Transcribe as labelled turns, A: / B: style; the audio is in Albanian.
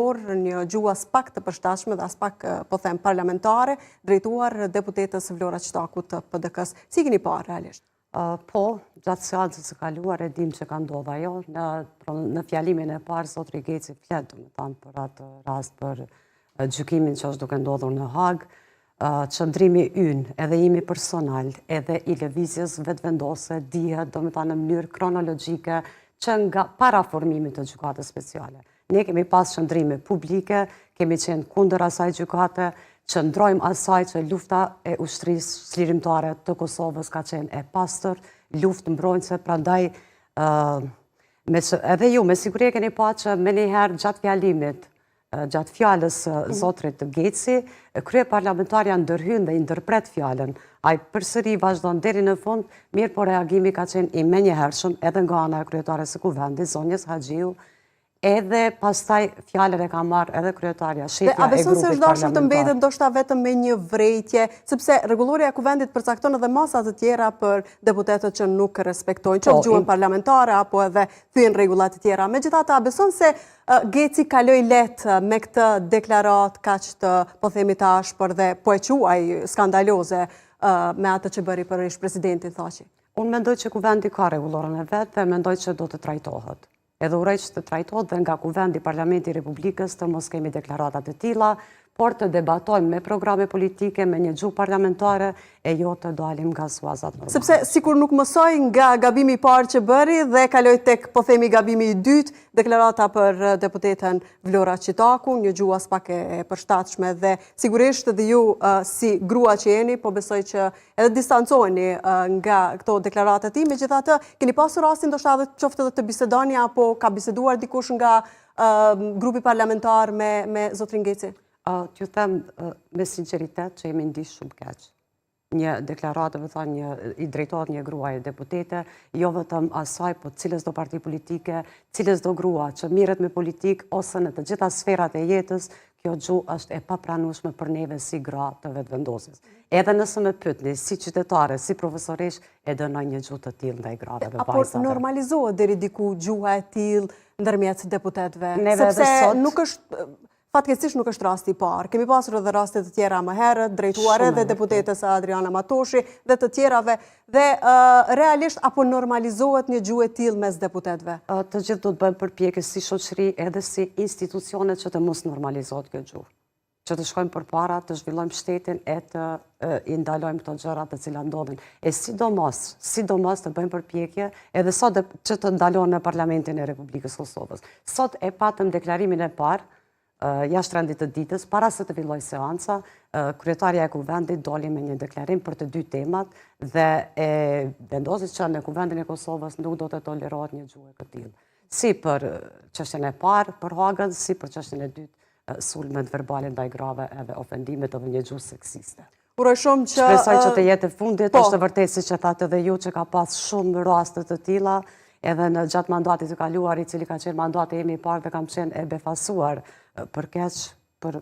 A: një gjuhë as pak të përshtatshme dhe as pak po them parlamentare, drejtuar deputetës Vlora Qitaku të PDK-s. Si keni parë realisht?
B: Po, gjatë seancës së kaluar e dim që ka ndodhur ajo. Në fjalimin e parë, zotri Geci flet për atë rast për gjykimin që është duke ndodhur në Hag. Qëndrimi ynë, edhe imi personal, edhe i lëvizjes vetëvendose, dihet në mënyrë kronologjike që nga para formimit të gjykatës speciale. Ne kemi pas qëndrime publike, kemi qenë kundër asaj gjykate, qëndrojmë asaj që lufta e ushtrisë çlirimtare të Kosovës ka qenë e pastër, luftë mbrojtëse, prandaj edhe ju me siguri e keni pa që me njëherë gjatë fjalimit, gjatë fjalës zotrit Geci, krye parlamentarja ndërhyn dhe i ndërpret fjalën. Ai përsëri vazhdon deri në fund, mirë po reagimi ka qenë i menjëhershëm edhe nga ana e kryetares së kuvendit, zonjës Haxhiu, edhe pastaj fjalën e ka marrë edhe kryetaria, shefja e grupit parlamentar.
A: A beson se është dashur të mbetet ndoshta vetëm me një vrejtje, sepse rregulloria e kuvendit përcakton edhe masa të tjera për deputetët që nuk respektojnë qoftë gjuhën parlamentare apo edhe thyen rregulla të tjera. Megjithatë, a beson se Geci kaloi lehtë me këtë deklaratë kaq të, po themi të ashpër dhe po e quaj skandaloze me atë që bëri për ish-presidentin thaqi?
B: Unë mendoj që kuvendi ka rregullorën e vet dhe mendoj që do të trajtohet. Edhe uroj që të trajtohet dhe nga kuvendi Parlamenti i Republikës të mos kemi deklaratat e tilla, por të debatojmë me programe politike, me një gjuhë parlamentare, e jo të dalim nga suazat normale.
A: Sepse sikur nuk mësoj nga gabimi i parë që bëri dhe kaloi tek, po themi, gabimi i dytë, deklarata për deputeten Vlora Qitaku, një gjuhë as pak e përshtatshme dhe sigurisht edhe ju si grua që jeni, po besoj që edhe distancoheni nga këto deklarata ti, megjithatë keni pasur rastin ndoshta edhe qoftë edhe të bisedoni apo ka biseduar dikush nga grupi parlamentar me zotrin Geci?
B: T'ju them me sinceritet që jemi ndiq shumë keq. Një deklaratë, i drejtohet një gruaje deputete, jo vetëm asaj, po cilës do parti politike, cilës do grua që mirret me politik, ose në të gjitha sferat e jetës, kjo gjuhë është e papranueshme për neve si gra të vetëvendosjes. Edhe nëse më pyetni, si qytetare, si profesoresh, e dënoj një gjuhë të tillë ndaj grave dhe vajzave.
A: Apo normalizohet deri diku gjuha e tillë ndërmjet deputetëve?
B: Sepse
A: nuk është fatkeqësisht nuk është rasti i parë. Kemi pasur edhe raste të tjera më herët, drejtuar edhe deputetës Adriana Matoshi dhe të tjerave, dhe realisht apo normalizohet një gjuhë e tillë mes deputetëve?
B: Të gjithë do të bëjmë përpjekje si shoqëri edhe si institucione që të mos normalizohet kjo gjuhë. Që të shkojmë përpara, të zhvillojmë shtetin e të i ndalojmë këto gjëra të cilat ndodhin. E sidomos të bëjmë përpjekje edhe sot që të ndalohen në Parlamentin e Republikës Kosovës. Sot e patëm deklarimin e parë jashtë rendit të ditës, para se të filloj seanca, kryetarja e kuvendit doli me një deklarim për të dy temat dhe e vendosi që në kuvendin e Kosovës nuk do të tolerohet një gjuhë e këtillë. Si për çështjen e parë, për Hagën, si për çështjen e dytë, sulmet verbale ndaj grave edhe ofendimet edhe një gjuhë seksiste.
A: Uroj shumë që
B: shpresoj që të jetë e fundit, është vërtet siç e thatë edhe ju që ka pas shumë raste të tilla, edhe në gjatë mandatit të kaluar, i cili ka qenë mandati imi i parë dhe kam qenë e befasuar për keq, për